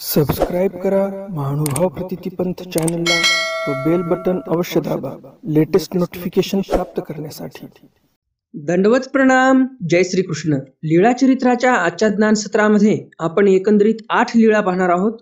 Subscribe करा महानुभाव प्रतितीपंथ चॅनलला व बेल बटन अवश्य दाबा लेटेस्ट नोटिफिकेशन प्राप्त करण्यासाठी। दंडवत प्रणाम। जय श्री कृष्ण। लीळा चरित्राच्या आजच्या ज्ञान सत्रामध्ये आपण एकंदरीत 8 लीळा पाहणार आहोत।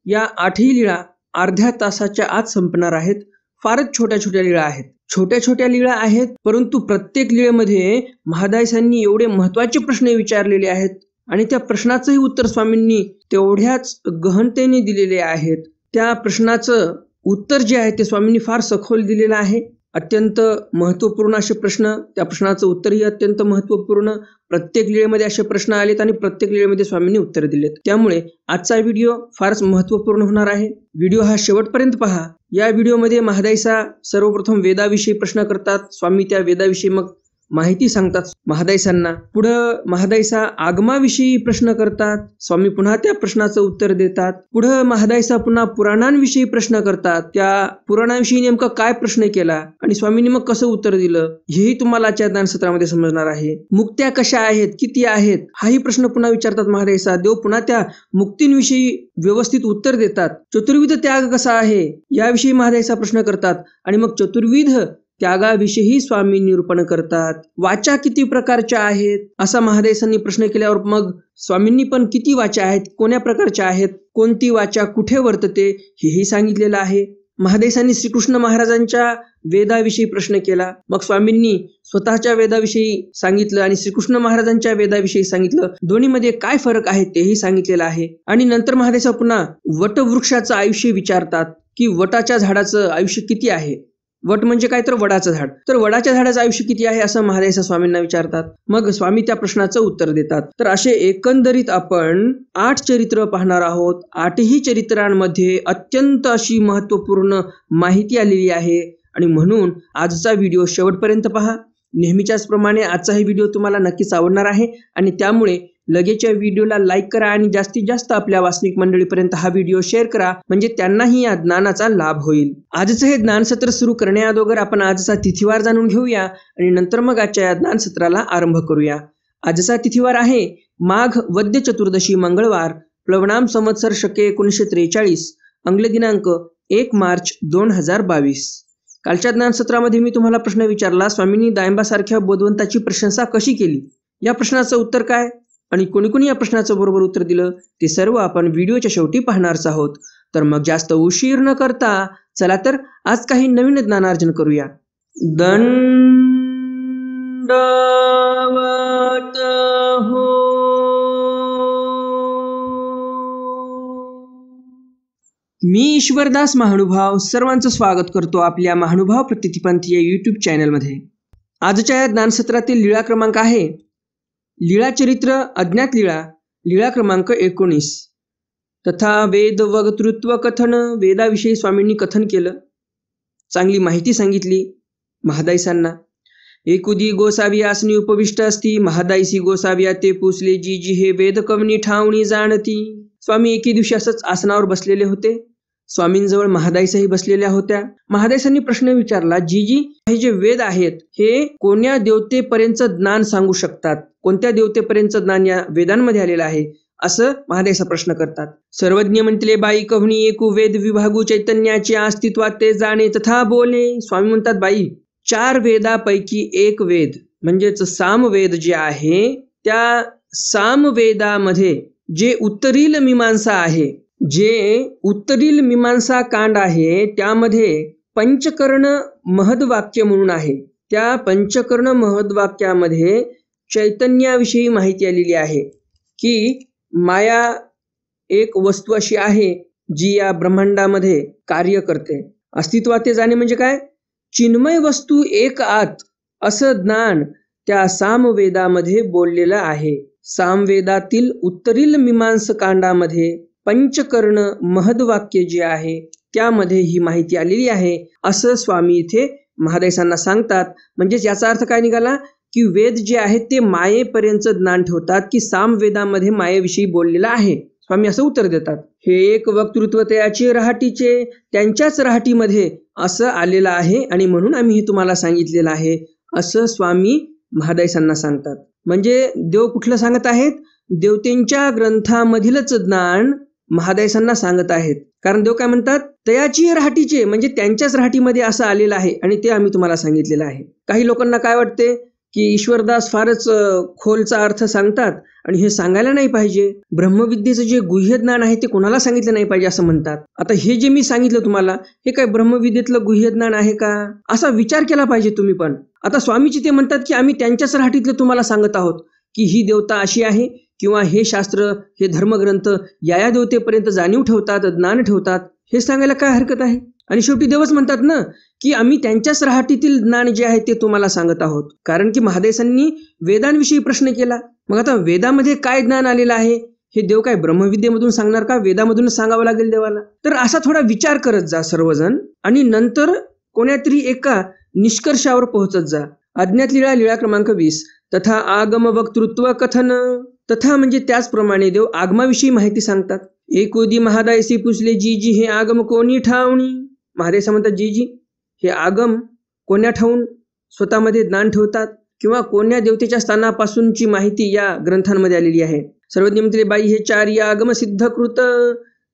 या 8ही लीळा अर्ध्या तासाच्या आत संपणार आहेत। फारच छोट्या छोट्या लीळा आहेत। छोट्या छोट्या लीळा आहेत, परंतु प्रत्येक लीळेमध्ये महादायसांनी एवढे महत्त्वाचे प्रश्न विचारलेले आहेत आणि त्या प्रश्नाचंही उत्तर स्वामींनी तेवढ्याच गहनतेने दिलेले आहेत। त्या प्रश्नाचं उत्तर जे आहे ते स्वामींनी फार सखोल दिलेलं आहे। अत्यंत महत्त्वपूर्ण असे प्रश्न, त्या प्रश्नाचं उत्तरही अत्यंत महत्त्वपूर्ण। प्रत्येक लीळेमध्ये असे प्रश्न आलेत आणि प्रत्येक लीळेमध्ये स्वामींनी उत्तर दिलेत। त्यामुळे आजचा व्हिडिओ फारच महत्त्वपूर्ण होणार आहे। व्हिडिओ हा शेवटपर्यंत पहा। या व्हिडिओमध्ये महादायसा सर्वप्रथम वेदाविषयी प्रश्न करतात। स्वामी त्या वेदाविषयी मग माहिती सांगतात महादायसांना। पुढं महादायसा आगमाविषयी प्रश्न करतात। स्वामी पुन्हा त्या प्रश्नाचं उत्तर देतात। पुढं महादायसा पुन्हा पुराणांविषयी प्रश्न करतात। त्या पुराणाविषयी नेमका काय प्रश्न केला आणि स्वामींनी मग कसं उत्तर दिलं हेही तुम्हाला आजच्या ज्ञान सत्रामध्ये समजणार आहे। मुक्त्या कशा आहेत, किती आहेत, हाही प्रश्न पुन्हा विचारतात महादायसा। देव पुन्हा त्या मुक्तींविषयी व्यवस्थित उत्तर देतात। चतुर्विध त्याग कसा आहे याविषयी महादायसा प्रश्न करतात आणि मग चतुर्विध त्यागाविषयी स्वामी निरूपण करतात। वाचा किती प्रकारच्या आहेत असा महादायसांनी प्रश्न केल्यावर मग स्वामींनी पण किती वाचा आहेत, कोण्या प्रकारच्या आहेत, कोणती वाचा कुठे वर्तते हेही सांगितलेलं आहे। महादायसांनी श्रीकृष्ण महाराजांच्या वेदाविषयी प्रश्न केला। मग स्वामींनी स्वतःच्या वेदाविषयी सांगितलं आणि श्रीकृष्ण महाराजांच्या वेदाविषयी सांगितलं। दोन्हीमध्ये काय फरक आहे तेही सांगितलेलं आहे। आणि नंतर महादायसा पुन्हा वटवृक्षाचं आयुष्य विचारतात की वटाच्या झाडाचं आयुष्य किती आहे। वट म्हणजे काय तर वडाचं झाड, तर वडाच्या झाडाचं आयुष्य किती आहे असं महादायसा स्वामींना विचारतात। मग स्वामी त्या प्रश्नाचं उत्तर देतात। तर असे एकंदरीत आपण 8 चरित्र पाहणार आहोत। 8ही चरित्रांमध्ये अत्यंत अशी महत्त्वपूर्ण माहिती आलेली आहे आणि म्हणून आजचा व्हिडिओ शेवटपर्यंत पहा। नेहमीच्याच प्रमाणे आजचाही व्हिडिओ तुम्हाला नक्कीच आवडणार आहे आणि त्यामुळे लगेचच्या व्हिडिओला लाईक करा आणि जास्तीत जास्त आपल्या वासनिक मंडळीपर्यंत हा व्हिडिओ शेअर करा, म्हणजे त्यांनाही या ज्ञानाचा लाभ होईल। आजचं हे ज्ञान सत्र सुरू करण्याअगोदर आपण आजचा तिथीवार जाणून घेऊया आणि नंतर मग आजच्या या ज्ञान सत्राला आरंभ करूया। आजचा तिथीवार आहे माघ वद्य चतुर्दशी मंगळवार, प्लवनाम संवत्सर शके 1943, अंग्ल दिनांक 1 मार्च 2022। कालच्या ज्ञान सत्रामध्ये मी तुम्हाला प्रश्न विचारला, स्वामींनी दायंबासारख्या बोधवंताची प्रशंसा कशी केली, या प्रश्नाचं उत्तर काय आणि कोणी कोणी या प्रश्नाचं बरोबर उत्तर दिलं ते सर्व आपण व्हिडिओच्या शेवटी पाहणारच आहोत। तर मग जास्त उशीर न करता चला तर आज काही नवीन ज्ञानार्जन करूया। दंडवत हो। मी ईश्वरदास महानुभाव सर्वांचं स्वागत करतो आपल्या महानुभाव प्रतितीपंथ या YouTube चॅनलमध्ये। आजच्या या ज्ञानसत्रातील लीळा क्रमांक आहे लीळा चरित्र अज्ञात लीळा, लीळा क्रमांक 19। तथा वेद वक्तृत्व कथन, वेदाविषयी स्वामींनी कथन केलं, चांगली माहिती सांगितली महादायसांना। एकुदी गोसावी आसनी उपविष्ट असती, महादायसी गोसाव्या ते पुसले जी जी हे वेद कवनी ठावणी जाणती। स्वामी एके दिवशी असंच आसनावर बसलेले होते। स्वामींजवळ महादायसाही बसलेल्या होत्या। महादायसांनी प्रश्न विचारला, जी जी हे जे वेद आहेत हे कोण्या देवतेपर्यंत ज्ञान सांगू शकतात, कोणत्या देवतेपर्यंत ज्ञान या वेदांमध्ये आलेलं आहे असं महादायसा प्रश्न करतात। सर्वज्ञ म्हणतले बाई कवनी एकू वेद विभागू चैतन्याचे अस्तित्वात ते जाणे तथा बोले। स्वामी म्हणतात, बाई 4 वेदापैकी एक वेद म्हणजेच सामवेद जे आहे त्या सामवेदामध्ये जे उत्तरील मीमांसा आहे, जे उत्तरील मीमांसा कांड आहे त्यामध्ये पंचकर्ण महद्वाक्य म्हणून आहे। त्या पंचकर्ण महद्वाक्यामध्ये चैतन्याविषयी माहिती आलेली आहे की माया एक वस्तू अशी आहे जी या ब्रह्मांडामध्ये कार्य करते। अस्तित्वात ते जाणे म्हणजे काय, चिन्मय वस्तू एक आत असं ज्ञान त्या सामवेदामध्ये बोललेलं आहे। सामवेदातील उत्तरील मीमांस कांडामध्ये पंचकर्ण महद्वाक्य जे आहे त्यामध्ये ही माहिती आलेली आहे असं स्वामी इथे महादायसांना सांगतात। म्हणजेच याचा अर्थ काय निघाला की वेद जे आहेत ते मायेपर्यंत ज्ञान ठेवतात की सामवेदामध्ये मायेविषयी बोललेलं आहे। स्वामी असं उत्तर देतात, हे एक वक्तृत्व त्याचे रहाटीचे, त्यांच्याच रहाटीमध्ये असं आलेलं आहे आणि म्हणून आम्ही हे तुम्हाला सांगितलेलं आहे असं स्वामी महादायसांना सांगतात। म्हणजे देव कुठलं सांगत आहेत, देवतेंच्या ग्रंथामधीलच ज्ञान महादायसांना सांगत आहेत. कारण देव काय म्हणतात, तयाची राहटीचे म्हणजे त्यांच्याच राहटीमध्ये असं आलेलं आहे आणि ते आम्ही तुम्हाला सांगितलेलं आहे. काही लोकांना काय वाटते की ईश्वरदास फारच खोलचा अर्थ सांगतात आणि हे सांगायला नाही पाहिजे. ब्रह्मविद्येचं जे गुह्य ज्ञान आहे ते कोणाला सांगितलं नाही पाहिजे असं म्हणतात. आता हे जे मी सांगितलं तुम्हाला हे काय ब्रह्मविद्येतलं गुह्य ज्ञान आहे का, असा विचार केला पाहिजे तुम्ही पण. आता स्वामीजी ते म्हणतात की आम्ही त्यांच्याच राहटीतलं तुम्हाला सांगत आहोत की ही देवता अशी आहे किंवा हे शास्त्र हे धर्मग्रंथ या देवतेपर्यंत जाणीव ठेवतात, ज्ञान ठेवतात, हे सांगायला काय हरकत आहे. आणि शेवटी देवच म्हणतात ना की आम्ही त्यांच्याच राहटीतील ज्ञान जे आहे ते तुम्हाला सांगत आहोत. कारण की महादेसांनी वेदांविषयी प्रश्न केला. मग आता वेदामध्ये काय ज्ञान आलेलं आहे हे देव काय ब्रह्मविद्येमधून सांगणार का, वेदामधूनच सांगावं लागेल देवाला. तर असा थोडा विचार करत जा सर्वजण आणि नंतर कोण्यातरी एका निष्कर्षावर पोहोचत जा. अज्ञात लीळा लीळा क्रमांक 20. तथा आगम वक्तृत्व कथन. तथा म्हणजे त्याचप्रमाणे देव आगमाविषयी माहिती सांगतात. एकोदी महादायसी पुसले जी जी हे आगम कोणी ठावणी. महादेसा म्हणतात जी जी हे आगम कोण्या ठाऊन स्वतःमध्ये ज्ञान ठेवतात किंवा कोण्या देवतेच्या स्थानापासूनची माहिती या ग्रंथांमध्ये आलेली आहे. सर्वज्ञ म्हणते बाई हे चारी आगम सिद्धकृत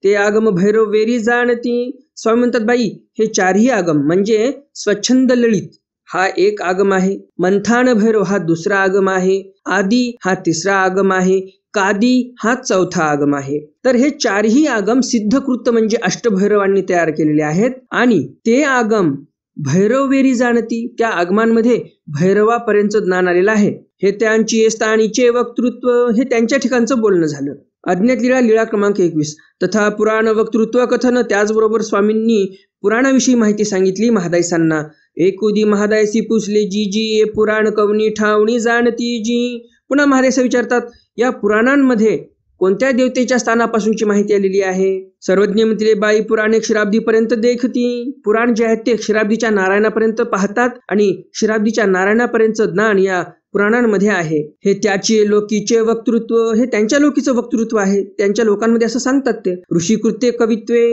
ते आगम भैरव वेरी जाणती. स्वामी म्हणतात बाई हे चारही आगम म्हणजे स्वच्छंद ललित हा एक आगम आहे, मंथान भैरव हा दुसरा आगम आहे, आदी हा तिसरा आगम आहे, कादी हा चौथा आगम आहे. तर हे चारही आगम सिद्धकृत म्हणजे अष्टभैरवांनी तयार केलेले आहेत आणि ते आगम भैरववेरी जाणती त्या आगमांमध्ये भैरवापर्यंत ज्ञान आलेलं आहे. हे त्यांची स्थानीचे वक्तृत्व हे त्यांच्या ठिकाणचं बोलणं झालं. अज्ञात लीळा लीळा क्रमांक 21. तथा पुराण वक्तृत्व कथन. त्याचबरोबर स्वामींनी पुराणाविषयी माहिती सांगितली महादायसांना. एकुदी महादायसी पुसले जी जी ये पुराण कवनी ठावणी जाणती जी. पुन्हा महादायसा विचारतात या पुराणांमध्ये कोणत्या देवतेच्या स्थानापासूनची माहिती आलेली आहे. सर्वज्ञ म्हणते बाई पुराणे क्षीराब्दीपर्यंत देखती. पुराण जे आहेत ते क्षीराब्दीच्या नारायणापर्यंत पाहतात आणि क्षीराब्दीच्या नारायणापर्यंत ज्ञान या पुराणांमध्ये आहे. हे त्याचे लोकीचे वक्तृत्व हे त्यांच्या लोकीचं वक्तृत्व आहे. त्यांच्या लोकांमध्ये असं सांगतात ते. ऋषिकृत्य कवित्वे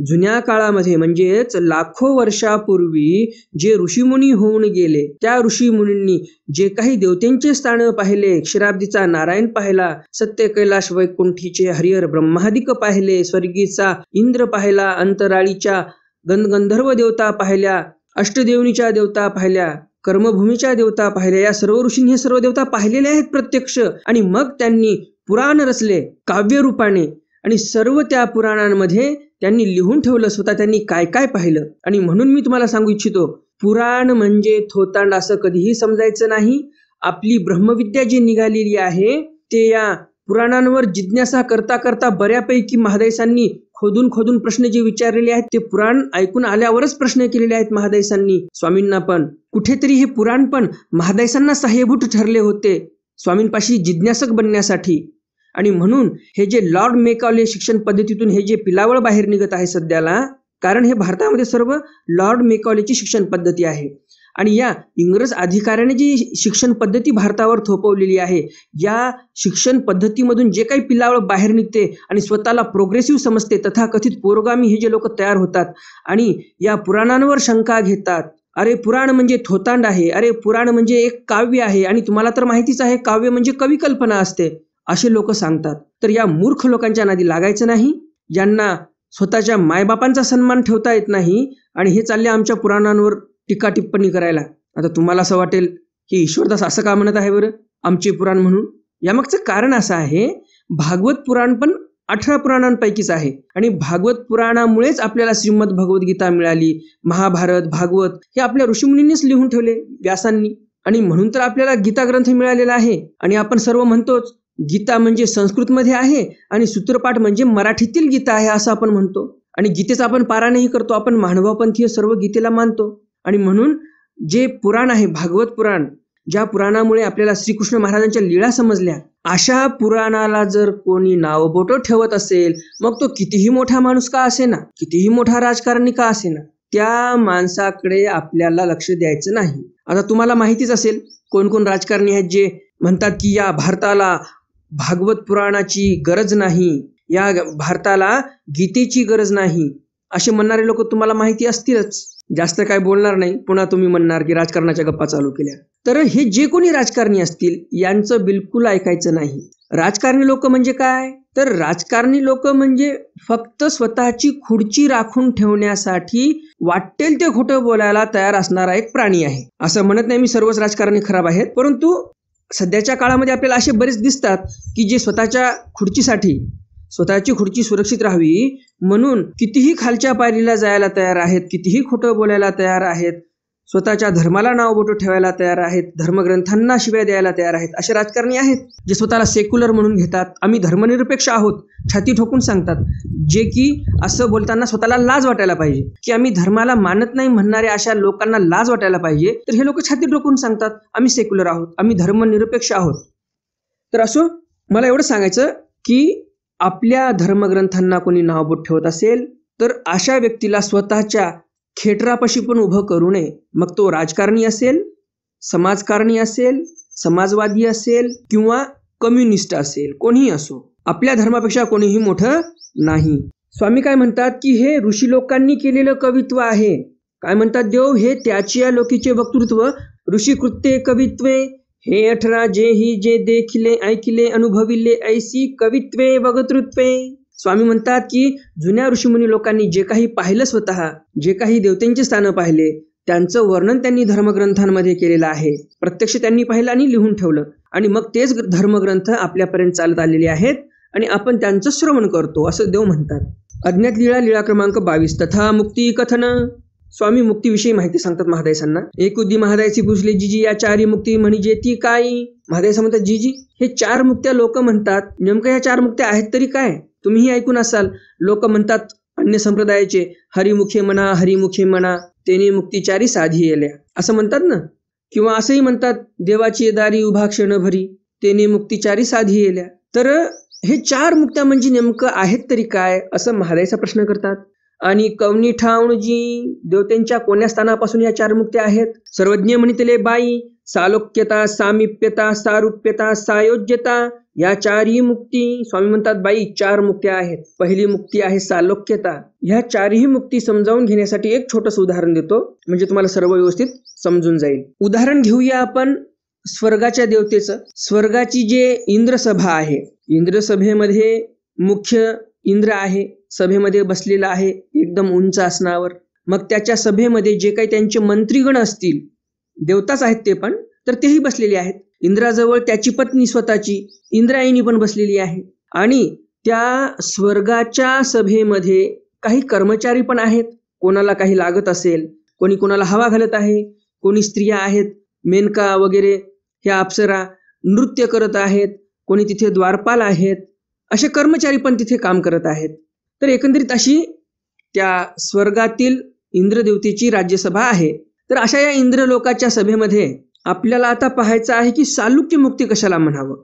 जुन्या काळामध्ये म्हणजेच लाखो वर्षापूर्वी जे ऋषीमुनी होऊन गेले त्या ऋषीमुनींनी जे काही देवतेंचे स्थान पाहिले, क्षीराब्दीचा नारायण पाहिला, सत्य कैलाश वैकुंठीचे हरिहर ब्रह्मादिक पाहिले, स्वर्गीचा इंद्र पाहिला, अंतराळीच्या गंधर्व देवता पाहिल्या, अष्टदेवनीच्या देवता पाहिल्या, कर्मभूमीच्या देवता पाहिल्या. या सर्व ऋषींनी हे सर्व देवता पाहिलेले आहेत प्रत्यक्ष आणि मग त्यांनी पुराण रचले काव्य रूपाने आणि सर्व त्या पुराणांमध्ये त्यांनी लिहून ठेवलं स्वतः त्यांनी काय काय पाहिलं. आणि म्हणून मी तुम्हाला सांगू इच्छितो पुराण म्हणजे थोतांड असं कधीही समजायचं नाही. आपली ब्रह्मविद्या जी निघालेली आहे ते या पुराणांवर जिज्ञासा करता करता बऱ्यापैकी महादायसांनी खोदून खोदून प्रश्न जे विचारलेले आहेत ते पुराण ऐकून आल्यावरच प्रश्न केलेले आहेत महादायसांनी. स्वामींना पण कुठेतरी हे पुराण पण महादायसांना सहाय्यभूत ठरले होते स्वामींपाशी जिज्ञासक बनण्यासाठी. आणि म्हणून हे जे लॉर्ड मेकॉले शिक्षण पद्धतीतून हे जे पिलावळ बाहेर निघत आहे सध्याला, कारण हे भारतामध्ये सर्व लॉर्ड मेकॉलेची शिक्षण पद्धती आहे आणि या इंग्रज अधिकाऱ्याने जी शिक्षण पद्धती भारतावर थोपवलेली आहे या शिक्षण पद्धतीमधून जे काही पिलावळ बाहेर निघते आणि स्वतःला प्रोग्रेसिव्ह समजते तथाकथित पुरोगामी हे जे लोक तयार होतात आणि या पुराणांवर शंका घेतात. अरे पुराण म्हणजे थोतांड आहे, अरे पुराण म्हणजे एक काव्य आहे आणि तुम्हाला तर माहितीच आहे काव्य म्हणजे कविकल्पना असते, असे लोक सांगतात. तर या मूर्ख लोकांच्या नादी लागायचं नाही ज्यांना स्वतःच्या मायबापांचा सन्मान ठेवता येत नाही आणि हे चालले आमच्या पुराणांवर टीका टिप्पणी करायला. आता तुम्हाला असं वाटेल की ईश्वरदास असं का म्हणत आहे बरं आमचे पुराण म्हणून. यामागचं कारण असं आहे भागवत पुराण पण 18 पुराणांपैकीच आहे आणि भागवत पुराणामुळेच आपल्याला श्रीमद भगवद्गीता मिळाली. महाभारत भागवत हे आपल्या ऋषीमुनींनीच लिहून ठेवले व्यासांनी आणि म्हणून तर आपल्याला गीता ग्रंथ मिळालेला आहे. आणि आपण सर्व म्हणतोच गीता म्हणजे संस्कृतमध्ये आहे आणि सूत्रपाठ म्हणजे मराठीतील गीता आहे असं आपण म्हणतो आणि गीतेचा आपण पारायणही करतो. आपण मानवापंथीय सर्व गीतेला मानतो आणि म्हणून जे पुराण आहे भागवत पुराण ज्या पुराणामुळे आपल्याला श्रीकृष्ण महाराजांच्या लीळा समजल्या अशा पुराणाला जर कोणी नावबोटं ठेवत असेल मग तो कितीही मोठा माणूस का असेना, कितीही मोठा राजकारणी का असेना, त्या माणसाकडे आपल्याला लक्ष द्यायचं नाही. आता तुम्हाला माहितीच असेल कोण कोण राजकारणी आहेत जे म्हणतात की या भारताला भागवत पुराणाची गरज नाही, या भारताला गीतेची गरज नाही, असे म्हणणारे लोक तुम्हाला माहिती असतीलच. जास्त काय बोलणार नाही, पुन्हा तुम्ही म्हणणार की राजकारणाच्या गप्पा चालू केल्या. तर हे जे कोणी राजकारणी असतील यांचं बिलकुल ऐकायचं नाही. राजकारणी लोक म्हणजे काय, तर राजकारणी लोक म्हणजे फक्त स्वतःची खुर्ची राखून ठेवण्यासाठी वाटेल ते खोटं बोलायला तयार असणारा एक प्राणी आहे. असं म्हणत नाही मी सर्वच राजकारणी खराब आहेत, परंतु सध्याच्या काळामध्ये आपल्याला असे बरेच दिसतात की जे स्वतःच्या खुर्चीसाठी, स्वतःची खुर्ची सुरक्षित राहावी म्हणून कितीही खालच्या पायरीला जायला तयार आहेत, कितीही खोटं बोलायला तयार आहेत, स्वतःच्या धर्माला नाव बोटं ठेवायला तयार आहेत, धर्मग्रंथांना शिव्या द्यायला तयार आहेत. असे राजकारणी आहेत जे स्वतःला सेक्युलर म्हणून घेतात, आम्ही धर्मनिरपेक्ष आहोत, छाती ठोकून सांगतात, जे की असं बोलताना स्वतःला लाज वाटायला पाहिजे की आम्ही धर्माला मानत नाही म्हणणाऱ्या अशा लोकांना लाज वाटायला पाहिजे. तर हे लोक छाती ठोकून सांगतात आम्ही सेक्युलर आहोत, आम्ही धर्मनिरपेक्ष आहोत. तर असो, मला एवढं सांगायचं की आपल्या धर्मग्रंथांना कोणी नावबोट ठेवत असेल तर अशा व्यक्तीला स्वतःच्या खेटरापाशी पण उभं करू नये. मग तो राजकारणी असेल, समाजकारणी असेल, समाजवादी असेल किंवा कम्युनिस्ट असेल, कोणीही असो, आपल्या धर्मापेक्षा कोणीही मोठं नाही. स्वामी काय म्हणतात की हे ऋषी लोकांनी केलेलं कवित्व आहे. काय म्हणतात देव, हे त्याची या लोकीचे वक्तृत्व, ऋषी कृत्ये कवित्वे, हे 18 जे देखिले ऐकिले अनुभविले ऐसी कवित्वे वक्तृत्वे. स्वामी म्हणतात की जुन्या ऋषीमुनी लोकांनी जे काही पाहिलं, स्वतः जे काही देवतेंची स्थानं पाहिले, त्यांचं वर्णन त्यांनी धर्मग्रंथांमध्ये केलेलं आहे. प्रत्यक्ष त्यांनी पाहिलं आणि लिहून ठेवलं, आणि मग तेच धर्मग्रंथ आपल्यापर्यंत चालत आलेले आहेत आणि आपण त्यांचं श्रवण करतो, असं देव म्हणतात. अज्ञात लीळा, लीळा क्रमांक 22. तथा मुक्ती कथन. स्वामी मुक्तीविषयी माहिती सांगतात महादायसांना. एकुदी महादायसी पुसले जीजी, या चारी मुक्ती म्हणजे ती काय. महादायसा म्हणतात जीजी, हे 4 मुक्त्या लोक म्हणतात, नेमकं या 4 मुक्त्या आहेत तरी काय. तुम्हीही ऐकून असाल, लोक म्हणतात अन्य संप्रदायाचे, हरिमुखे म्हणा तेने मुक्ती 4 साधी येल्या, असं म्हणतात ना. किंवा असंही म्हणतात, देवाची दारी उभा क्षण भरी, तेने मुक्ती 4 साधी येल्या. तर हे 4 मुक्त्या म्हणजे नेमकं आहेत तरी काय, असं महादायसा प्रश्न करतात. आणि कवनी ठावणजी, देवतेंच्या कोण्या स्थानापासून या 4 मुक्त्या आहेत. सर्वज्ञ म्हणितले बाई, सालोक्यता, सामिप्यता, सारुप्यता, सायोज्यता, या 4ही मुक्ती. स्वामी म्हणतात बाई 4 मुक्त्या आहेत. पहिली मुक्ती आहे सालोक्यता. ह्या 4ही मुक्ती समजावून घेण्यासाठी एक छोटंसं उदाहरण देतो, म्हणजे तुम्हाला सर्व व्यवस्थित समजून जाईल. उदाहरण घेऊया आपण स्वर्गाच्या देवतेचं. स्वर्गाची जे इंद्रसभा आहे, इंद्रसभेमध्ये मुख्य इंद्र आहे, सभेमध्ये बसलेला आहे एकदम उंच आसनावर. मग त्याच्या सभेमध्ये जे काही त्यांचे मंत्रीगण असतील, देवताच आहेत ते पण, तर तेही बसलेले आहेत. इंद्राजवळ त्याची पत्नी स्वतःची इंद्रायणी पण बसलेली आहे. आणि त्या स्वर्गाच्या सभेमध्ये काही कर्मचारी पण आहेत. कोणाला काही लागत असेल, कोणी कोणाला हवा घालत आहे, कोणी स्त्रिया आहेत, मेनका वगैरे ह्या अप्सरा नृत्य करत आहेत, कोणी तिथे द्वारपाल आहेत, असे कर्मचारी पण तिथे काम करत आहेत. तर एकंदरीत अशी त्या स्वर्गातील इंद्रदेवतेची राज्यसभा आहे. तर अशा या इंद्रलोकाच्या सभेमध्ये आपल्याला आता पाहायचं आहे की सालोक्य मुक्ती कशाला म्हणावं.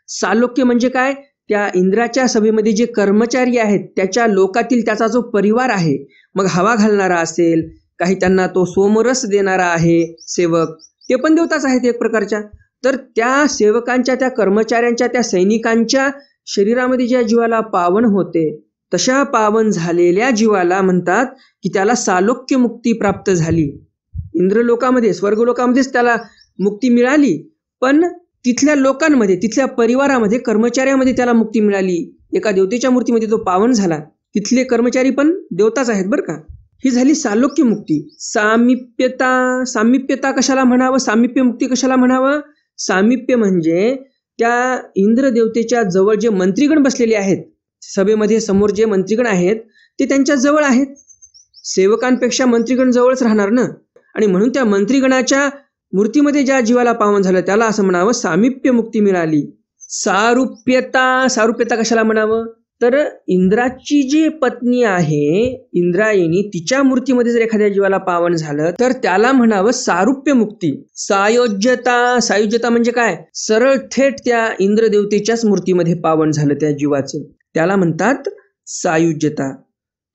सालोक्य म्हणजे काय, त्या इंद्राच्या सभेमध्ये जे कर्मचारी आहेत त्याच्या लोकातील त्याचा जो परिवार आहे, मग हवा घालणारा असेल, काही त्यांना तो सोमरस देणारा आहे सेवक, ते पण देवताच आहेत एक प्रकारच्या. तर त्या सेवकांच्या, त्या कर्मचाऱ्यांच्या, त्या सैनिकांच्या शरीरामध्ये ज्या जीवाला पावन होते, तशा पावन झालेल्या जीवाला म्हणतात की त्याला सालोक्य मुक्ती प्राप्त झाली. इंद्रलोकामध्ये, स्वर्गलोकामध्येच त्याला मुक्ती मिळाली, पण तिथल्या लोकांमध्ये, तिथल्या परिवारामध्ये, कर्मचाऱ्यामध्ये त्याला मुक्ती मिळाली. एका देवतेच्या मूर्तीमध्ये तो पावन झाला. तिथले कर्मचारी पण देवताच आहेत बरं का. ही झाली सालोक्य मुक्ती. सामिप्यता, सामिप्यता कशाला म्हणावं, सामिप्य मुक्ती कशाला म्हणावं. सामिप्य म्हणजे त्या इंद्रदेवतेच्या जवळ जे मंत्रीगण बसलेले आहेत, सभेमध्ये समोर जे मंत्रीगण आहेत ते त्यांच्या जवळ आहेत. सेवकांपेक्षा मंत्रीगण जवळच राहणार ना. आणि म्हणून त्या मंत्रीगणाच्या मूर्तीमध्ये ज्या जीवाला पावन झालं त्याला असं म्हणावं सामिप्य मुक्ती मिळाली. सारुप्यता, सारुप्यता कशाला म्हणावं, तर इंद्राची जी पत्नी आहे इंद्रायणी, तिच्या मूर्तीमध्ये जर एखाद्या जीवाला पावन झालं तर त्याला म्हणावं सारुप्य मुक्ती. सायोज्यता, सायुज्यता म्हणजे काय, सरळ थेट त्या इंद्रदेवतेच्याच मूर्तीमध्ये पावन झालं त्या जीवाचं, त्याला म्हणतात सायुज्यता.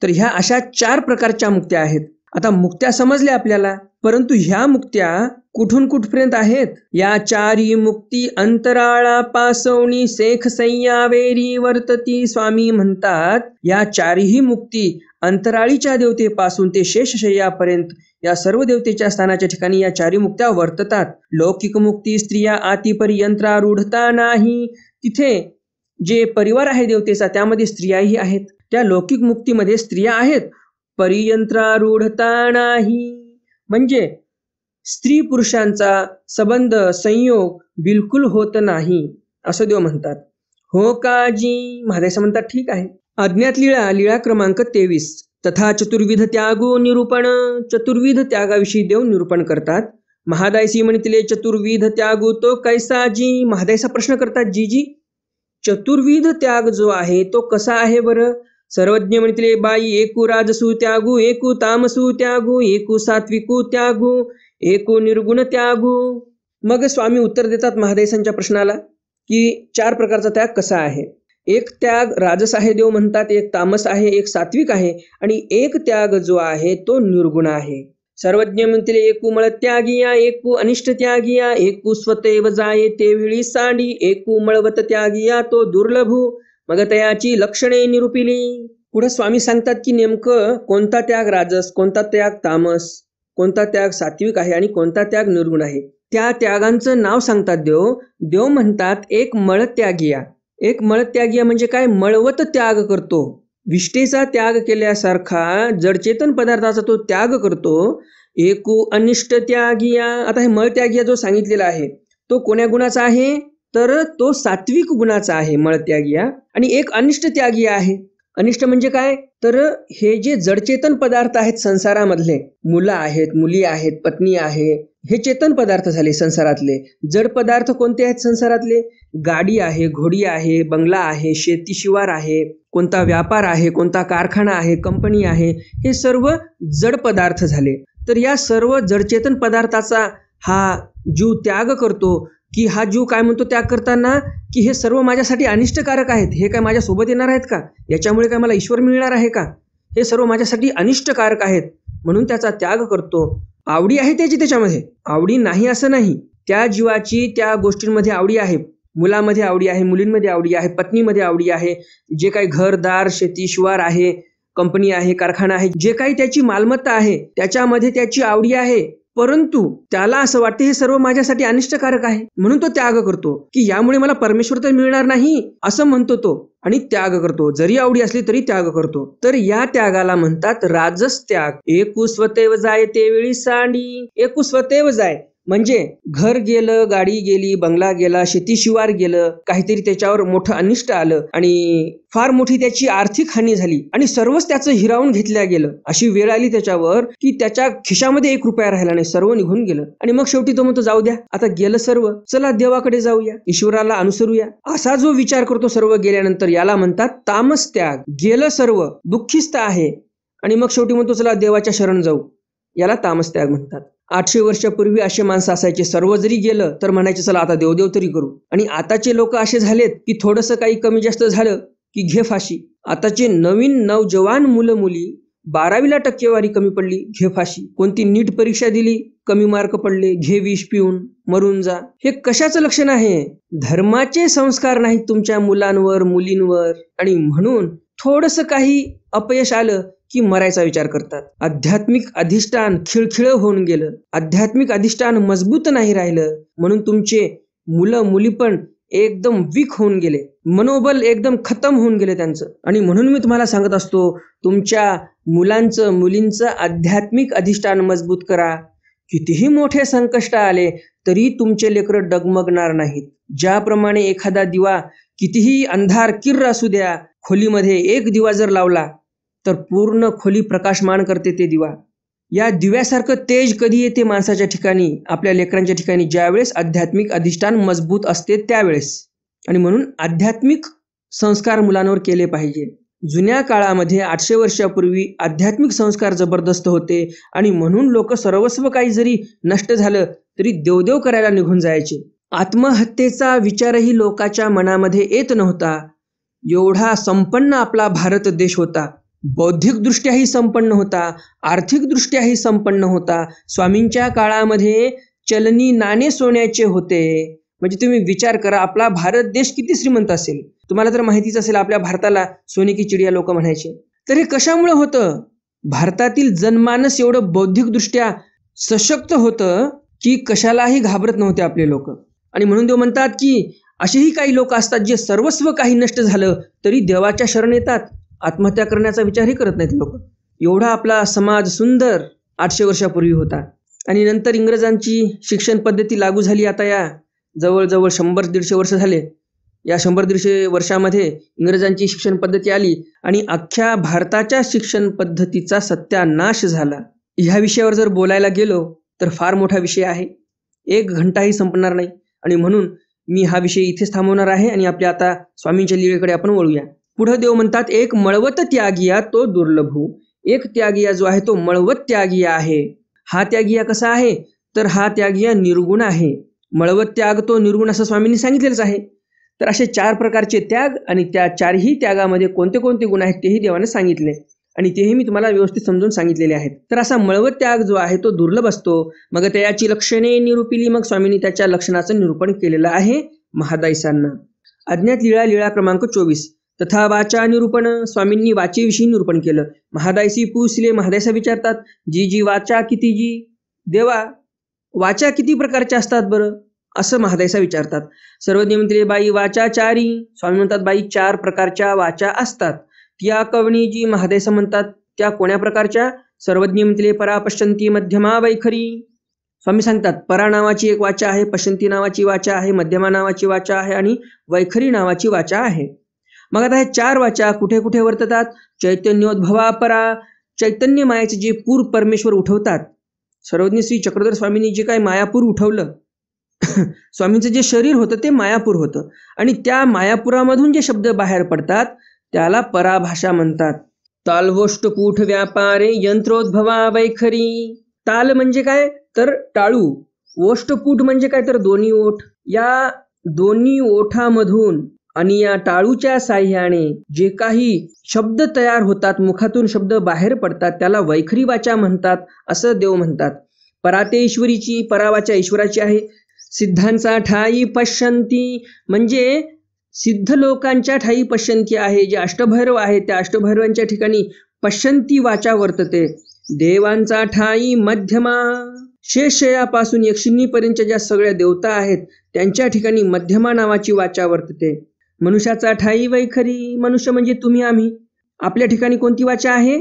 तर ह्या अशा 4 प्रकारच्या मुक्त्या आहेत. आता मुक्त्या समजल्या आपल्याला, परंतु ह्या मुक्त्या कुठून कुठपर्यंत आहेत? या चारी मुक्ती अंतराळा पासवणी सेख सय्यावेरी वर्तती. स्वामी म्हणतात या चारही मुक्ती अंतराळीच्या देवतेपासून ते शेषशय्यापर्यंत या सर्व देवतेच्या स्थानाच्या ठिकाणी या चारी मुक्त्या वर्ततात. लौकिक मुक्ती स्त्रिया आतिपर्यंत्रारूढता नाही. तिथे जे परिवार आहे देवतेचा त्यामध्ये स्त्रियाही आहेत. त्या लौकिक मुक्तीमध्ये स्त्रिया आहेत, परियंत्रारूढता नाही. म्हणजे स्त्री पुरुषांचा संबंध संयोग बिलकुल होत नाही असं देव म्हणतात. हो काजी? महादेव म्हणतात ठीक आहे. अज्ञात लीळा क्रमांक 23. तथा चतुर्विध त्यागो निरूपण. चतुर्विध त्यागाविषयी देव निरूपण करतात. महादायसी म्हणतील चतुर्विध त्यागो तो कैसाजी? महादायसा प्रश्न करतात जीजी चतुर्विध त्याग जो आहे तो कसा आहे बरं? सर्वज्ञ म्हणतील बाई एकू राजसू त्यागू, एकू तामसू त्यागू, एकू सात्विकू त्यागू, एकू निर्गुण त्यागू. मग स्वामी उत्तर देतात महादेसांच्या प्रश्नाला की 4 प्रकारचा त्याग कसा आहे. एक त्याग राजस आहे देव म्हणतात, एक तामस आहे, एक सात्विक आहे आणि एक त्याग जो आहे तो निर्गुण आहे. सर्वज्ञ म्हणतील एकू मळ त्यागिया, एकू अनिष्ट त्यागिया, एकू स्वतैव जाये ते वेळी सांडी, एकू मळवत त्यागिया तो दुर्लभू. मग त्याची लक्षणे निरूपिली. पुढे स्वामी सांगतात की नेमकं कोणता त्याग राजस, कोणता त्याग तामस, कोणता त्याग सात्विक आहे आणि कोणता त्याग निर्गुण आहे. त्या त्यागांचं नाव सांगतात देव म्हणतात एक मळत्यागिया. एक मळत्यागिया म्हणजे काय? मळवत त्याग करतो, विष्ठेचा त्याग केल्यासारखा जडचेतन पदार्थाचा तो त्याग करतो. एकू अनिष्ट त्यागिया. आता हे मळत्यागिया जो सांगितलेला आहे तो कोण्या गुणाचा आहे? तर तो सात्विक गुणाचा आहे मळत्यागिया. आणि एक अनिष्ट त्यागिया आहे. अनिष्ट म्हणजे काय? तर हे जे जडचेतन पदार्थ आहेत संसारामधले, मुलं आहेत, मुली आहेत, पत्नी आहे, हे चेतन पदार्थ झाले संसारातले. जड पदार्थ कोणते आहेत संसारातले? गाडी आहे, घोडी आहे, बंगला आहे, शेती शिवार आहे, कोणता व्यापार आहे, कोणता कारखाना आहे, कंपनी आहे, हे सर्व जड पदार्थ झाले. तर या सर्व जडचेतन पदार्थाचा हा जीव त्याग करतो की हा जीव काय म्हणतो त्याग करताना की हे सर्व माझ्यासाठी अनिष्टकारक आहेत, हे काय माझ्या सोबत येणार आहेत का, याच्यामुळे काय मला ईश्वर मिळणार आहे का, हे सर्व माझ्यासाठी अनिष्टकारक आहेत म्हणून त्याचा त्याग करतो. आवडी आहे त्याच्यामध्ये, आवडी नाही असं नाही. त्या जीवाची त्या गोष्टींमध्ये आवडी आहे. मुलामध्ये आवडी आहे, मुलींमध्ये आवडी आहे, पत्नीमध्ये आवडी आहे, जे काही घरदार शेती शिवार आहे, कंपनी आहे, कारखाना आहे, जे काही त्याची मालमत्ता आहे त्याच्यामध्ये त्याची आवडी आहे. परंतु त्याला असं वाटते हे सर्व माझ्यासाठी अनिष्टकारक आहे म्हणून तो त्याग करतो की यामुळे मला परमेश्वर तर मिळणार नाही असं म्हणतो तो आणि त्याग करतो. जरी आवडी असली तरी त्याग करतो. तर या त्यागाला म्हणतात राजस त्याग. एकू स्वतैव जाय ते वेळी सांडी. एकू स्वतैव जाय म्हणजे घर गेलं, गाडी गेली, बंगला गेला, शेती शिवार गेलं, काहीतरी त्याच्यावर मोठं अनिष्ट आलं आणि फार मोठी त्याची आर्थिक हानी झाली आणि सर्वच त्याचं हिरावून घेतल्या गेलं. अशी वेळ आली त्याच्यावर की त्याच्या खिशामध्ये 1 रुपया राहिला नाही, सर्व निघून गेलं. आणि मग शेवटी तो म्हणतो जाऊ द्या, आता गेलं सर्व, चला देवाकडे जाऊया, ईश्वराला अनुसरूया. असा जो विचार करतो सर्व गेल्यानंतर याला म्हणतात तामस त्याग. गेलं सर्व, दुःखीस्त आहे आणि मग शेवटी म्हणतो चला देवाच्या शरण जाऊ, याला तामस त्याग म्हणतात. 800 वर्षापूर्वी असे माणसं असायचे, सर्व जरी गेलं तर म्हणायचे चला आता देवदेव तरी करू. आणि आताचे लोक असे झालेत की थोडंसं काही कमी जास्त झालं की घे फाशी. आताचे नवीन नवजवान मुलं मुली 12वीला टक्केवारी कमी पडली, घे फाशी. कोणती नीट परीक्षा दिली, कमी मार्क पडले, घे विष पिऊन मरून जा. हे कशाचं लक्षण आहे? धर्माचे संस्कार नाहीत तुमच्या मुलांवर मुलींवर आणि म्हणून थोडंसं काही अपयश आलं की मरायचा विचार करतात. आध्यात्मिक अधिष्ठान खिळखिळ होऊन गेलं, आध्यात्मिक अधिष्ठान मजबूत नाही राहिलं म्हणून तुमचे मुलं मुली पण एकदम वीक होऊन गेले, मनोबल एकदम खतम होऊन गेले त्यांचं. आणि म्हणून मी तुम्हाला सांगत असतो तुमच्या मुलांचं मुलींचं आध्यात्मिक अधिष्ठान मजबूत करा. कितीही मोठे संकष्ट आले तरी तुमचे लेकरं डगमगणार नाहीत. ज्याप्रमाणे एखादा दिवा कितीही अंधार किर्र असू द्या, खोलीमध्ये 1 दिवा जर लावला तर पूर्ण खोली प्रकाशमान करते ते दिवा. या दिव्यासारखं तेज कधी येते माणसाच्या ठिकाणी, आपल्या लेकरांच्या ठिकाणी, ज्यावेळेस आध्यात्मिक अधिष्ठान मजबूत असते त्यावेळेस. आणि म्हणून आध्यात्मिक संस्कार मुलांवर केले पाहिजे. जुन्या काळामध्ये 800 वर्षापूर्वी आध्यात्मिक संस्कार जबरदस्त होते आणि म्हणून लोक सर्वस्व काही जरी नष्ट झालं तरी देवदेव करायला निघून जायचे. आत्महत्येचा विचारही लोकांच्या मनामध्ये येत नव्हता. एवढा संपन्न आपला भारत देश होता, बौद्धिकदृष्ट्याही संपन्न होता, आर्थिकदृष्ट्याही संपन्न होता. स्वामींच्या काळामध्ये चलनी नाणे सोन्याचे होते. म्हणजे तुम्ही विचार करा, आपला भारत देश किती श्रीमंत असेल. तुम्हाला तर माहितीच असेल, आपल्या भारताला सोने की चिडिया लोक म्हणायचे. तर हे कशामुळे होतं? भारतातील जनमानस एवढं बौद्धिकदृष्ट्या सशक्त होतं की कशालाही घाबरत नव्हते आपले लोक. आणि म्हणून देव म्हणतात की असेही काही लोक असतात जे सर्वस्व काही नष्ट झालं तरी देवाच्या शरण येतात, आत्महत्या करण्याचा विचारही करत नाहीत लोक. एवढा आपला समाज सुंदर 800 वर्षापूर्वी होता. आणि नंतर इंग्रजांची शिक्षण पद्धती लागू झाली. आता या जवळजवळ 100-150 वर्ष झाले. या 100-150 वर्षामध्ये इंग्रजांची शिक्षण पद्धती आली आणि अख्ख्या भारताच्या शिक्षण पद्धतीचा सत्यानाश झाला. ह्या विषयावर जर बोलायला गेलो तर फार मोठा विषय आहे, 1 घंटाही संपणार नाही. आणि म्हणून मी हा विषय इथेच थांबवणार आहे आणि आपल्या आता स्वामींच्या लीळेकडे आपण वळूया. पुढे देव म्हणतात, एक मळवत त्यागिया तो दुर्लभू. एक त्यागिया जो आहे तो मळवत त्यागिया आहे. हा त्यागिया कसा आहे? तर हा त्यागिया निर्गुण आहे. मळवत त्याग तो निर्गुण असं स्वामींनी सांगितलेलंच आहे. तर असे 4 प्रकारचे त्याग आणि त्या 4ही त्यागामध्ये कोणते कोणते गुण आहेत तेही देवाने सांगितले आणि तेही मी तुम्हाला व्यवस्थित समजून सांगितलेले आहेत. तर असा मळवत त्याग जो आहे तो दुर्लभ असतो. मग त्याची लक्षणे निरूपिली. मग स्वामींनी त्याच्या लक्षणाचं निरूपण केलेलं आहे महादायसांना. अज्ञात लीळा, लीळा क्रमांक 24. तथा वाचा निरूपण. स्वामींनी वाचेविषयी निरूपण केलं. महादायसी पूसले. महादायसा विचारतात, जी जी वाचा किती जी? देवा, वाचा किती प्रकारच्या असतात बरं? असं महादायसा विचारतात. सर्वज्ञ म्हणते, बाई वाचा 4. स्वामी म्हणतात, बाई 4 प्रकारच्या वाचा असतात. त्या कवणी जी? महादायसा म्हणतात, त्या कोण्या प्रकारच्या? सर्वज्ञ म्हणते, परा पश्यंती मध्यमा वैखरी. स्वामी सांगतात, परा नावाची एक वाचा आहे, पश्यंती नावाची वाचा आहे, मध्यमा नावाची वाचा आहे आणि वैखरी नावाची वाचा आहे. मग आता हे 4 वाचा कुठे कुठे वर्ततात? चैतन्योद्भवा परा. चैतन्य मायाचे जे पूर परमेश्वर उठवतात. सर्वज्ञ श्री चक्रधर स्वामींनी जे काय मायापूर उठवलं, स्वामींचं जे शरीर होतं ते मायापूर होतं आणि त्या मायापुरामधून जे शब्द बाहेर पडतात त्याला पराभाषा म्हणतात. तालवोष्टपूठ व्यापारे यंत्रोद्भवा वैखरी. ताल म्हणजे काय? तर टाळू. ओष्टपूठ म्हणजे काय? तर दोन्ही ओठ. या दोन्ही ओठामधून आणि या टाळूच्या साह्याने जे काही शब्द तयार होतात, मुखातून शब्द बाहेर पडतात, त्याला वैखरी वाचा म्हणतात असं देव म्हणतात. पराते ईश्वरीची. परावाचा ईश्वराची आहे. सिद्धांचा ठाई पश्यंती म्हणजे सिद्ध लोकांच्या ठाई पश्यंती आहे. जे अष्टभैरव आहे त्या अष्टभैरवांच्या ठिकाणी पश्यंती वाचा वर्तते. देवांचा ठाई मध्यमा. शेषयापासून यक्षिणीपर्यंतच्या ज्या सगळ्या देवता आहेत त्यांच्या ठिकाणी मध्यमा नावाची वाचा वर्तते. मनुष्याचा ठाई वैखरी. मनुष्य म्हणजे तुम्ही आम्ही. आपल्या ठिकाणी कोणती वाचा आहे?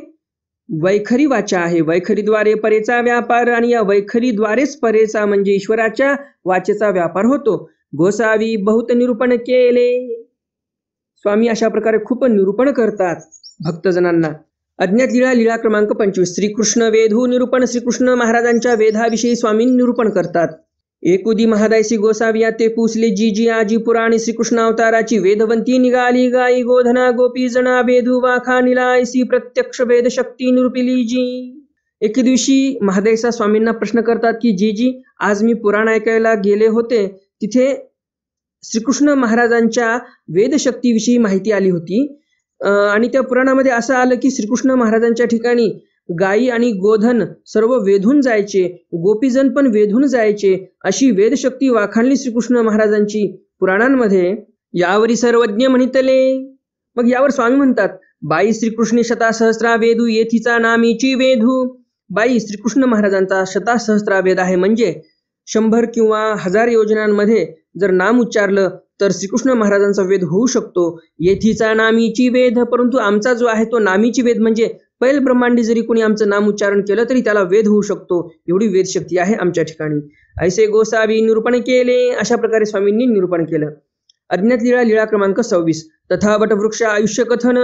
वैखरी वाचा आहे. वैखरीद्वारे परेचा व्यापार आणि या वैखरीद्वारेच परेचा म्हणजे ईश्वराच्या वाचेचा व्यापार होतो. गोसावी बहुत निरूपण केले. स्वामी अशा प्रकारे खूप निरूपण करतात भक्तजनांना. अज्ञात लीळा, लीळा क्रमांक 25. श्रीकृष्ण वेधू निरूपण. श्रीकृष्ण महाराजांच्या वेधाविषयी स्वामी निरूपण करतात. एकुदी महादायसी गोसाविया ते पुसले, जी जी आजी पुराणी श्रीकृष्ण अवताराची वेदवंती निघाली. गाई गोधना गोपी जना वेधू वाखा निलायसी प्रत्यक्ष वेद शक्ती निरूपिली जी. एके दिवशी महादायसा स्वामींना प्रश्न करतात की जी जी, आज मी पुराण ऐकायला गेले होते, तिथे श्रीकृष्ण महाराजांच्या वेदशक्तीविषयी माहिती आली होती आणि त्या पुराणामध्ये असं आलं की श्रीकृष्ण महाराजांच्या ठिकाणी गायी आणि गोधन सर्व वेधून जायचे, गोपीजन पण वेधून जायचे, अशी वेदशक्ती वाखाणली श्रीकृष्ण महाराजांची पुराणांमध्ये. यावरी सर्वज्ञ म्हणितले. मग यावर स्वामी म्हणतात, बाई श्रीकृष्ण शता सहस्रा वेदू येथीचा नामीची वेधू. बाई श्रीकृष्ण महाराजांचा शतासहस्रा वेद आहे म्हणजे 100 किंवा 1000 योजनांमध्ये जर नाम उच्चारलं तर श्रीकृष्ण महाराजांचा वेद होऊ शकतो. येथीचा नामीची वेद. परंतु आमचा जो आहे तो नामीची वेद म्हणजे पैल ब्रह्मांडी जरी कोणी आमचं नाम उच्चारण केलं तरी त्याला वेद होऊ शकतो, एवढी वेदशक्ती आहे आमच्या ठिकाणी. ऐसे गोसावी निरूपण केले. अशा प्रकारे स्वामींनी निरूपण केलं. अज्ञात लीळा, लीळा क्रमांक 26. तथा वटवृक्ष आयुष्य कथन.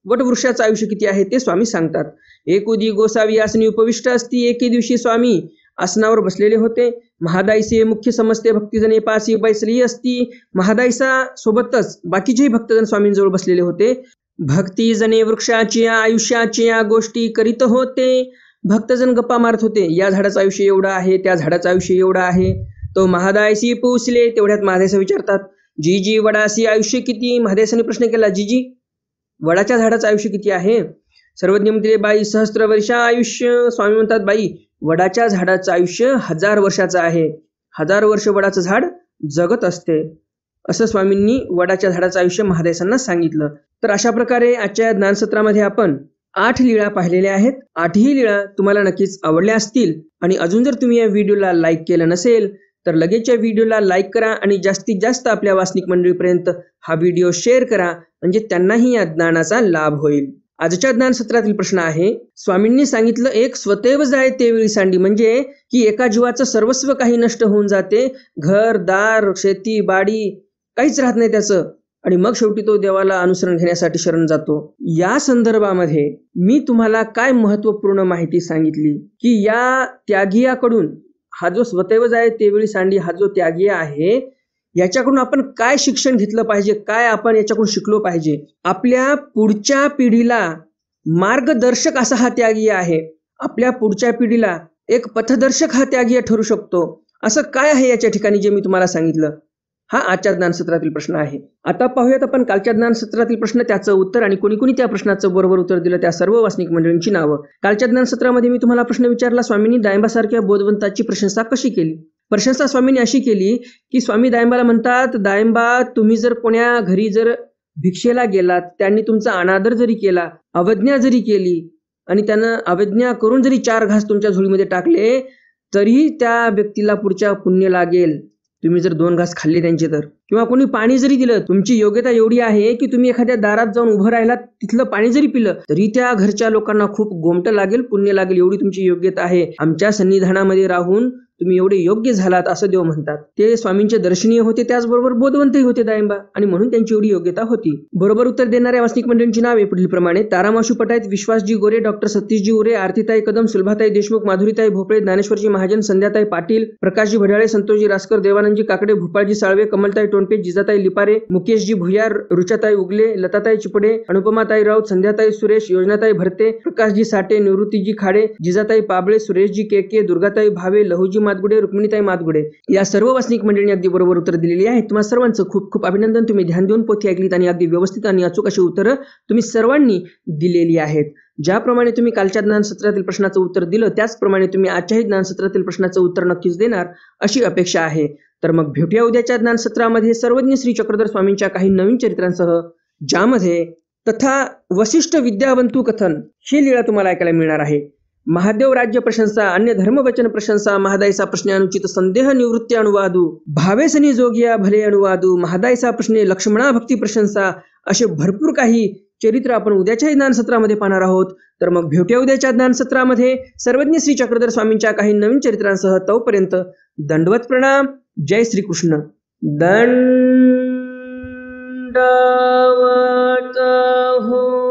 वटवृक्षाचं आयुष्य किती आहे ते स्वामी सांगतात. एकुदी गोसावी आसनी उपविष्ट असती. एके दिवशी स्वामी आसनावर बसलेले होते. महादायसे मुख्य समजते भक्तिजने पासी बैसली असती. महादायसा सोबतच बाकीचेही भक्तजन स्वामींजवळ बसलेले होते. भक्तिजने वृक्षाची आयुष्याची या गोष्टी करीत होते. भक्तजन गप्पा मारत होते. या झाडाचं आयुष्य एवढं आहे, त्या झाडाचं आयुष्य एवढं आहे. तो महादायसी पुसले. तेवढ्यात महादायसा विचारतात, जी जी वडासी आयुष्य किती? महादायसाने प्रश्न केला, जी जी वडाच्या झाडाचं आयुष्य किती आहे? सर्वज्ञ म्हणते, बाई सहस्त्र वर्ष आयुष्य. स्वामी म्हणतात, बाई वडाच्या झाडाचं आयुष्य 1000 वर्षाचं आहे. 1000 वर्ष वडाचं झाड जगत असते, असं स्वामींनी वडाच्या झाडाचं आयुष्य महादेसांना सांगितलं. तर अशा प्रकारे आजच्या ज्ञानसत्रामध्ये आपण 8 लीळा पाहिलेल्या आहेत. 8ही लीळा तुम्हाला नक्कीच आवडल्या असतील. आणि अजून जर तुम्ही या व्हिडिओला लाईक केलं नसेल तर लगेच या व्हिडिओला लाईक करा आणि जास्तीत जास्त आपल्या वासनिक मंडळीपर्यंत हा व्हिडिओ शेअर करा, म्हणजे त्यांनाही या ज्ञानाचा लाभ होईल. आजच्या ज्ञानसत्रातील प्रश्न आहे, स्वामींनी सांगितलं एक स्वतःव जाय तेवेळी सांडी, म्हणजे की एका जीवाचं सर्वस्व काही नष्ट होऊन जाते, घर दार शेती बाडी काहीच राहत नाही त्याचं, आणि मग शेवटी तो देवाला अनुसरण घेण्यासाठी शरण जातो. या संदर्भामध्ये मी तुम्हाला काय महत्वपूर्ण माहिती सांगितली की या त्यागियाकडून, हा जो स्वतःव जाय तेवेळी सांडी हा जो त्यागी आहे याच्याकडून आपण काय शिक्षण घेतलं पाहिजे, काय आपण याच्याकडून शिकलो पाहिजे. आपल्या पुढच्या पिढीला मार्गदर्शक असा हा त्यागी आहे. आपल्या पुढच्या पिढीला एक पथदर्शक हा त्यागी ठरू शकतो. असं काय आहे याच्या ठिकाणी जे मी तुम्हाला सांगितलं, हा आजच्या ज्ञानसत्रातील प्रश्न आहे. आता पाहूयात आपण कालच्या ज्ञानसत्रातील प्रश्न, त्याचं उत्तर आणि कोणी कोणी त्या प्रश्नाचं बरोबर उत्तर दिलं त्या सर्व वासनिक मंडळींची नावं. कालच्या ज्ञानसत्रामध्ये मी तुम्हाला प्रश्न विचारला, स्वामींनी दायंबासारख्या बोधवंताची प्रशंसा कशी केली. प्रशंसा स्वामींनी अशी केली की स्वामी दायंबाला म्हणतात, दायंबा तुम्ही जर कोण्या घरी जर भिक्षेला गेलात, त्यांनी तुमचा अनादर जरी केला, अवज्ञा जरी केली आणि त्यानं अवज्ञा करून जरी 4 घास तुमच्या झोळीमध्ये टाकले तरी त्या व्यक्तीला पुढच्या पुण्य लागेल. तुम्ही जर 2 घास खाल्ले त्यांचे तर, किंवा कोणी पाणी जरी दिलं, तुमची योग्यता एवढी आहे की तुम्ही एखाद्या दारात जाऊन उभं राहिलात, तिथलं पाणी जरी पिलं तरी त्या घरच्या लोकांना खूप गोमट लागेल, पुण्य लागेल, एवढी तुमची योग्यता आहे. आमच्या सन्निधानामध्ये राहून तुम्ही एवढे योग्य झालात असं देव म्हणतात. ते स्वामींचे दर्शनीय होते, त्याचबरोबर बोधवंतही होते दायंबा, आणि म्हणून त्यांची एवढी योग्यता होती. बरोबर उत्तर देणाऱ्या वासनिक मंडळींची नावे पुढील प्रमाणे: तारामाशू पटायत, विश्वासजी गोरे, डॉक्टर सतीशजी उरे, आरतीताई कदम, सुलभाताई देशमुख, माधुरीताई भोपळे, ज्ञानेश्वरजी महाजन, संध्याताई पाटील, प्रकाशजी भडाळे, संतोषजी रासकर, देवानंदजी काकडे, भूपाळजी साळवे, कमलताई टोणपे, जिजाताई लिपारे, मुकेशजी भुयार, रुचाताई उगले, लताताई चिपडे, अनुपमाताई राऊत, संध्याताई सुरेश, योजनाताई भरते, प्रकाशजी साठे, निवृत्तीजी खाडे, जिजाताई पाबळे, सुरेशजी केके, दुर्गाताई भावे, लहूजी मादगुडे, रुक्मिणीताई मादगुडे, या सर्व वासनिक मंडळींनी अगदी बरोबर उत्तर दिलेली आहेत. तुम्हा सर्वांचं खूप खूप अभिनंदन. तुम्ही ध्यान देऊन पोथी ऐकलीत आणि अगदी व्यवस्थित आणि अचूक अशी उत्तरं तुम्ही सर्वांनी दिलेली आहेत. ज्याप्रमाणे तुम्ही कालच्या ज्ञानसत्रातील प्रश्नाचं उत्तर दिलं त्याचप्रमाणे तुम्ही आजच्याही ज्ञानसत्रातील प्रश्नाचं उत्तर नक्कीच देणार अशी अपेक्षा आहे. तर मग भेटूया उद्याच्या ज्ञानसत्रामध्ये सर्वज्ञ श्री चक्रधर स्वामींच्या काही नवीन चरित्रांसह, ज्यामध्ये तथा वशिष्ठ विद्यावंतू कथन ही लीळा तुम्हाला ऐकायला मिळणार आहे. महादेव राज्य प्रशंसा, अन्य धर्म वचन प्रशंसा, महादायसा प्रश्न अनुचित संदेह निवृत्ती अनुवादू, भावेसनी जोगिया भले अनुवादू, महादायसा प्रश्ने लक्ष्मणा भक्ती प्रशंसा, असे भरपूर काही चरित्र आपण उद्याच्या ज्ञानसत्रामध्ये पाहणार आहोत. तर मग भेटूया उद्याच्या ज्ञानसत्रामध्ये सर्वज्ञ श्री चक्रधर स्वामींच्या काही नवीन चरित्रांसह. तोपर्यंत दंडवत प्रणाम. जय श्री कृष्ण. दंडवत हो.